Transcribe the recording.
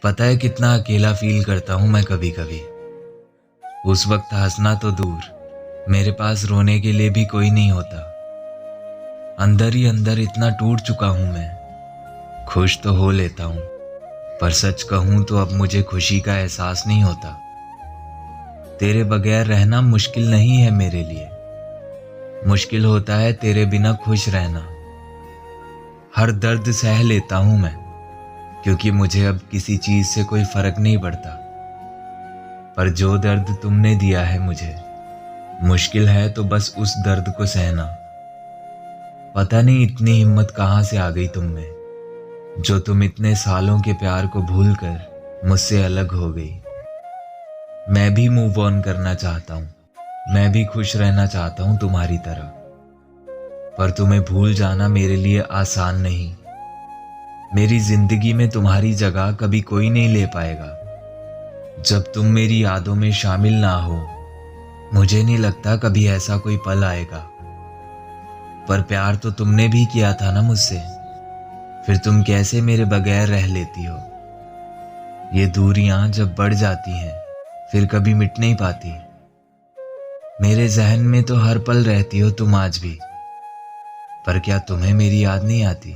पता है कितना अकेला फील करता हूँ मैं कभी कभी। उस वक्त हंसना तो दूर, मेरे पास रोने के लिए भी कोई नहीं होता। अंदर ही अंदर इतना टूट चुका हूँ मैं। खुश तो हो लेता हूँ, पर सच कहूँ तो अब मुझे खुशी का एहसास नहीं होता। तेरे बगैर रहना मुश्किल नहीं है मेरे लिए, मुश्किल होता है तेरे बिना खुश रहना। हर दर्द सह लेता हूँ मैं, क्योंकि मुझे अब किसी चीज से कोई फर्क नहीं पड़ता। पर जो दर्द तुमने दिया है मुझे, मुश्किल है तो बस उस दर्द को सहना। पता नहीं इतनी हिम्मत कहाँ से आ गई तुम में, जो तुम इतने सालों के प्यार को भूलकर मुझसे अलग हो गई। मैं भी मूव ऑन करना चाहता हूँ, मैं भी खुश रहना चाहता हूँ तुम्हारी तरह, पर तुम्हें भूल जाना मेरे लिए आसान नहीं। मेरी जिंदगी में तुम्हारी जगह कभी कोई नहीं ले पाएगा। जब तुम मेरी यादों में शामिल ना हो, मुझे नहीं लगता कभी ऐसा कोई पल आएगा। पर प्यार तो तुमने भी किया था ना मुझसे, फिर तुम कैसे मेरे बगैर रह लेती हो। ये दूरियां जब बढ़ जाती हैं फिर कभी मिट नहीं पाती। मेरे जहन में तो हर पल रहती हो तुम आज भी, पर क्या तुम्हें मेरी याद नहीं आती।